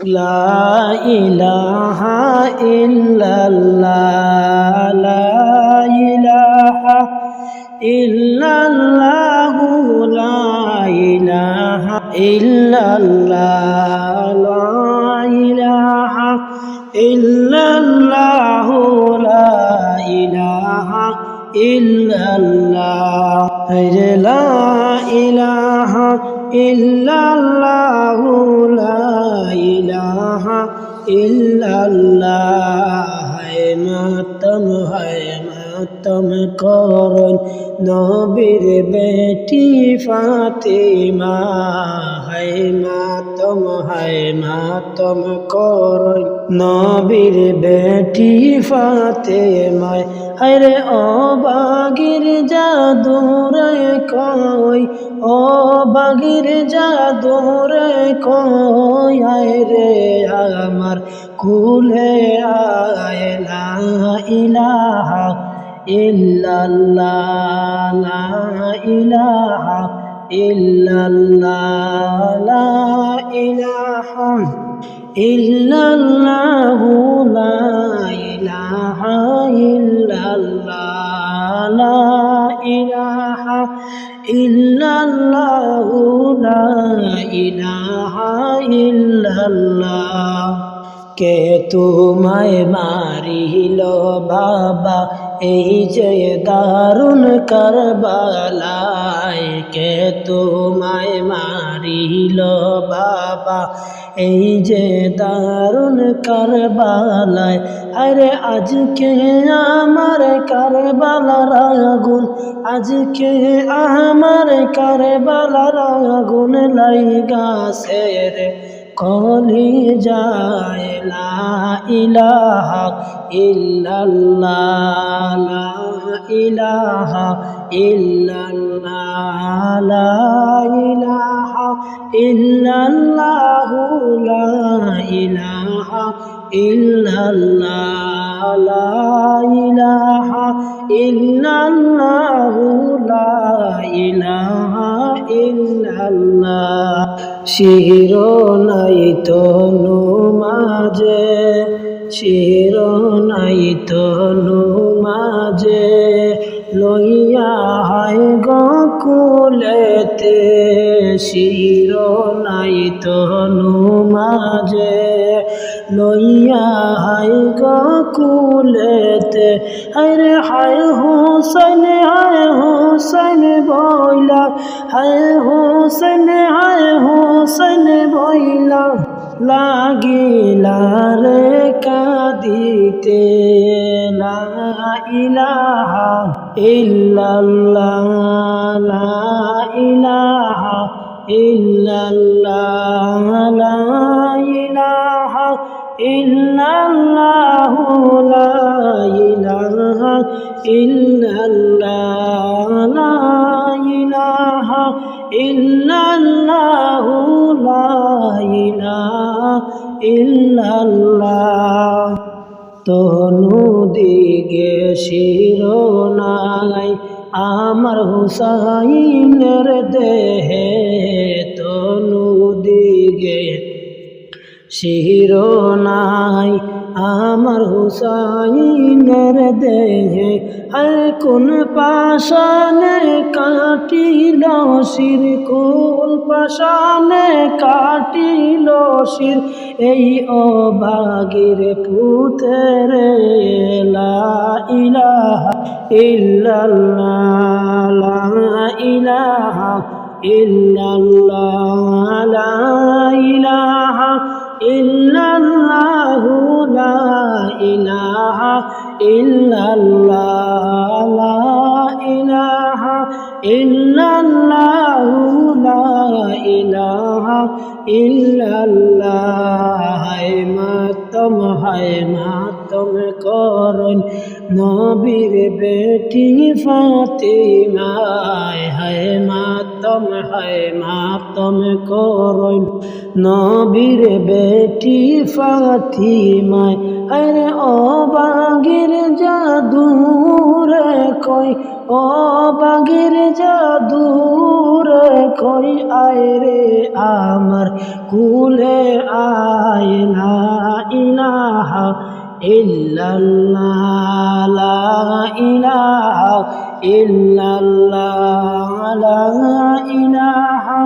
লা ইলাহা ইল্লাল্লাহ, লা ইলাহা ইল্লাল্লাহ, লা ইলাহা ইল্লাল্লাহ, লা ইলাহা ইল্লাল্লাহ, লা ইলাহা ইল্লাল্লাহ, লা ইলাহা ইল্লাল্লাহ, লা ইলাহা ইল্লাল্লাহ। মাতম করুন নবীর বেটি ফাতিমা, মাতম করুন নবীর বেটি ফাতিমা। আরে ও বাগির জাদুরে কই, ও বাগির জাদুরে কই, আরে আমার কুলে আয়। লা ইলাহা ইল্লাল্লাহ, লা ইলাহা ইল্লাল্লাহ, লা ইলাহা ইল্লাল্লাহ, লা ইলাহা ইল্লাল্লাহ, লা ইলাহা ইল্লাল্লাহ, লা ইলাহা ইল্লাল্লাহ। কে তোমায় মারিল বাবা এই যে দারুণ কারবালায়, কে তোমায় মারিল বাবা এই যে দারুণ কারবালায়। আরে আজকে আমার কারবালার আগুন, আজকে আমার কারবালার আগুন লাইগাছে রে কলিজায়। লা ইলাহা ইল্লাল্লাহ, লা ইলাহা ইল্লাল্লাহ, লা ইলাহা ইল্লাল্লাহ, লা ইলাহা ইল্লাল্লাহ, লা ইলাহা ইল্লাল্লাহ, লা ইলাহা ইল্লাল্লাহ। শিরোনাই তনু মাঝে, শিরোনাই মাঝে লইয়া হায় গকুলেতে, শিরোনাই মাঝে লইয়া হায় গকুলেতে। আরে হায় হোসেন বইলা, হায় হোসেন বইলা লাগিলা রে কাঁদিতে। লা ইলাহা ইল্লাল্লাহ, লা ইলাহা ইল্লাল্লাহ, লা ইলাহা ইল্লাল্লাহ, লা ইলাহা ইল্লাল্লাহ, লা ইলাহা ইল্লাল্লাহ, লা ইলাহা ইল্লাল্লাহ। তনু দিগে শিরোনাই আমার হুসাইনের দেহে, তনু দিগে শিরোনাই আমার হুসাইনের দেহে। আর কোন পাশানে কাটিল শির, কোন পাশানে কাটিল শির এই অভাগীর পুত্রের। লা ইলাহা ইল্লাল্লাহ, লা ইলাহা ইল্লাল্লাহ, লা ইলাহা ইল্লাল্লাহ, লা ইলাহা ইল্লাল্লাহ, লা ইলাহা ইল্লাল্লাহ, লা ইলাহা ইল্লাল্লাহ। মাতম করুন নবীর বেটি ফাতিমা, হায় মাতম করুন নবীর বেটি ফাতিমা। আরে ও বাগির জাদুরে কই, ও বাগির জাদুরে কই, আয় রে আমার কুলে আয়। ইল্লাল্লাহ লা ইলাহা ইল্লাল্লাহ লা ইলাহা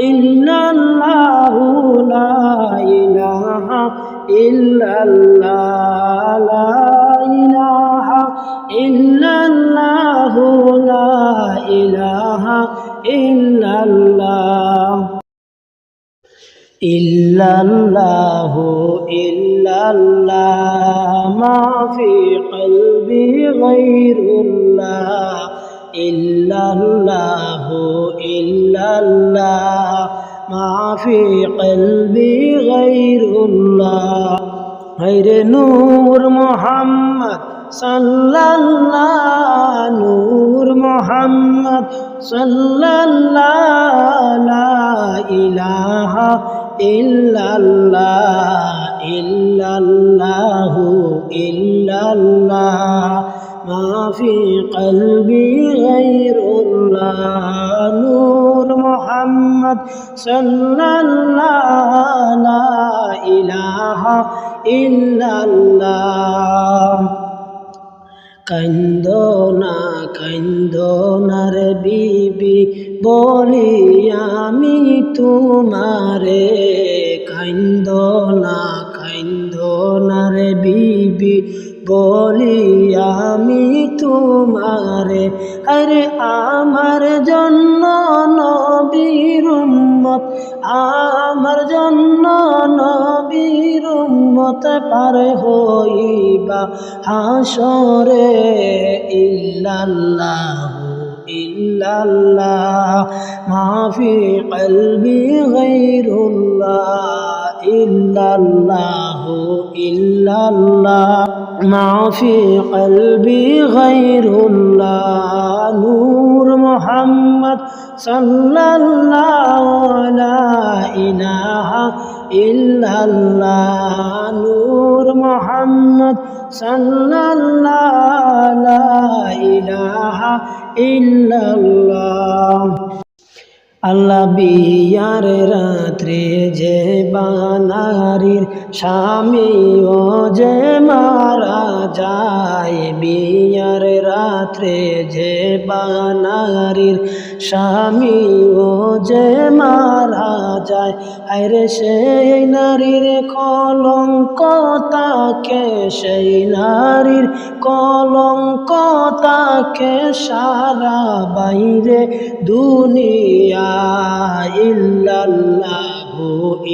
ইল্লাল্লাহ লা ইলাহা ইল্লাল্লাহ লা ইলাহা ইল্লাল্লাহ লা ইলাহা ইল্লাল্লাহ ইল্লাল্লাহু ইল্লাল্লাহ মা ফি কলবি গায়রুল্লাহ ইল্লাল্লাহু ইল্লাল্লাহ মা ফি কলবি গায়রুল্লাহ হায়রে নূর মুহাম্মদ সাল্লাল্লাহ নূর মুহাম্মদ সাল্লাল্লাহ লা ইলাহা ইল্লাল্লাহ ইল্লাল্লাহু ইল্লাল্লাহ মা ফি কলবি গায়রুল্লাহ নূর মুহাম্মদ সাল্লাল্লাহ লা ইলাহা ইল্লাল্লাহ কান্দো না রে বিবি বলি আমি তোমারে কান্দো না রে বিবি বলি আমি তোমারে আরে আমার জন্য নবীর উম্মত আমার জন্য নবীর উম্মত পার হইবা হাসরে ইল্লাল্লাহু ইল্লাল্লাহ মা ফি কলবি গায়রুল্লাহ ইল্লাল্লাহু ইল্লাল্লাহ মা ফি কলবি গায়রুল্লাহ নূর মুহাম্মদ সাল্লাল্লাহু লা ইলাহা ইল্লাল্লাহ নূর মুহাম্মদ সাল্লাল্লাহু লা ইলাহা ইল্লাল্লাহ আল্লাহ বিয়ার রাত্রে যে বানারির স্বামী ও যে মারা যায় বিয়ার রাত্রে যে বানারির স্বামী ও যে মারা যায় আরে সেই নারীর কলঙ্ক তাকে সেই নারীর কলঙ্ক তাকে সারা বাইরে দুনিয়া ইল্লাল্লাহু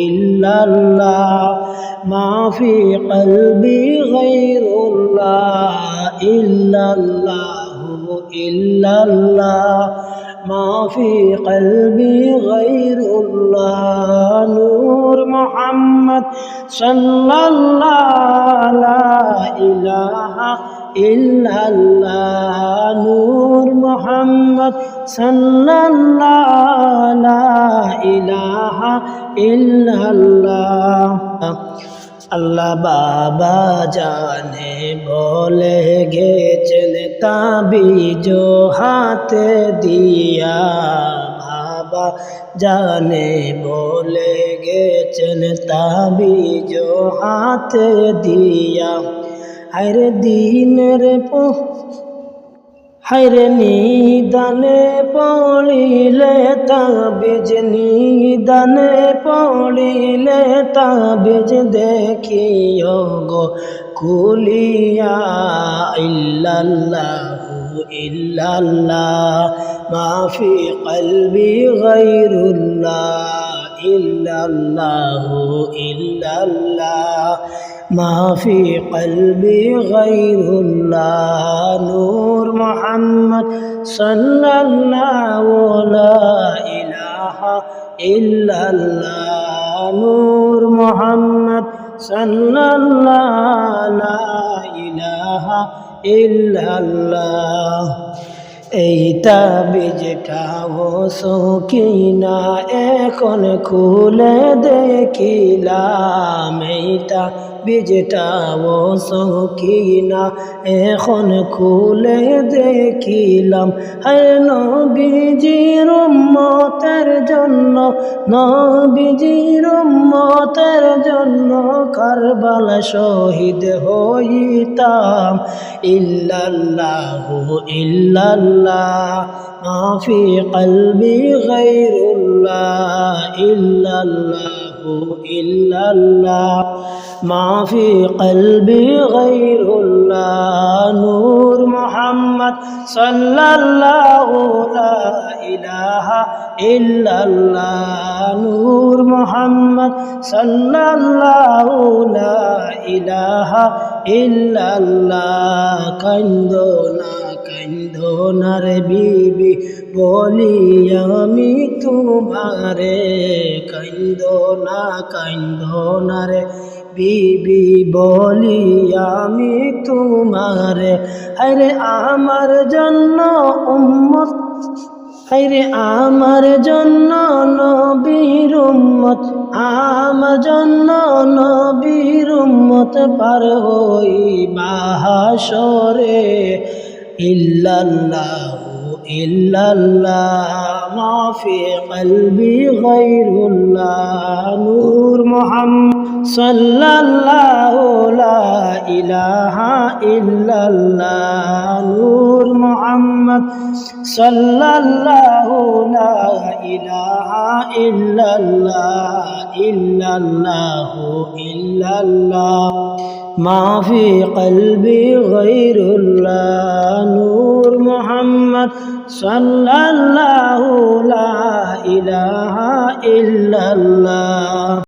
ইল্লাল্লাহ মা ফি কলবি গায়রুল্লাহ ইল্লাল্লাহু ইল্লাল্লাহ মা ফি কলবি গায়রুল্লাহ নূর মুহাম্মদ সাল্লাল্লাহু লা ইলাহা ইল্লাল্লাহ নূর মুহাম্মদ সাল্লাল্লাহু লা ইলাহা ইল্লাল্লাহ আল্লাহ বাবা জানে বলে গেছেন তাবিজ হাতে দিয়া বাবা জানে বলে গেছেন তাবিজ হাতে দিয়া হায়রে দিনের হায়রে নিদানে পড়িলে তাবিজ নিদানে পড়িলে তাবিজ দেখিও গো খুলিয়া ইল্লাল্লাহু ইল্লাল্লাহ মা ফি কলবি গায়রুল্লাহ ইল্লাল্লাহু ইল্লাল্লাহ মা ফি কলবি গায়রুল্লাহ নূর মুহাম্মদ সাল্লাল্লাহু লা ইলাহা ইল্লাল্লাহ নূর মুহাম্মদ সাল্লাল্লাহু লা ইলাহা ইল্লাল্লাহ এই তাবিজটা ও সকিনা এখন খুলে দেখিলাম এই তাবিজটা ও সকিনা এখন খুলে দেখিলাম হে নবীজির উম্মতের জন্য নবীজির উম্মতের জন্য কারবালা শহীদ হইতাম। ইল্লাল্লাহু ইল্লাল্লাহ মাফি কলবি গায়রুল্লাহ, ইল্লাল্লাহু ইল্লাল্লাহ মাফি কলবি গায়রুল্লাহ। নূর মুহাম্মদ সাল্লাল্লাহু লা ইলাহা ইল্লাল্লাহ, নূর মুহাম্মদ সাল্লাল্লাহু লা ইলাহা ইল্লাল্লাহ। কান্দো না রে বিবি বলি আমি তোমারে, কান্দো না রে বিবি বলি আমি তোমারে। আরে আমার জন্য উম্মত, আরে আমার জন্য নবীর উম্মত, আমার জন্য নবীর উম্মত পার হইবা হাসরে। ইল্লাল্লাহু ইল্লাল্লাহ মাফি কলবি গায়রুল্লাহ। নূর মুহাম্মদ সাল্লাল্লাহু লা ইলাহা ইল্লাল্লাহ, নূর মুহাম্মদ সাল্লাল্লাহু লা ইলাহা ইল্লাল্লাহ, ইল্লাল্লাহু ইল্লাল্লাহ মাফি কলবি গায়রুল্লাহ। নূর মুহাম্মদ সাল্লাল্লাহু লা ইলাহা ইল্লাল্লাহ।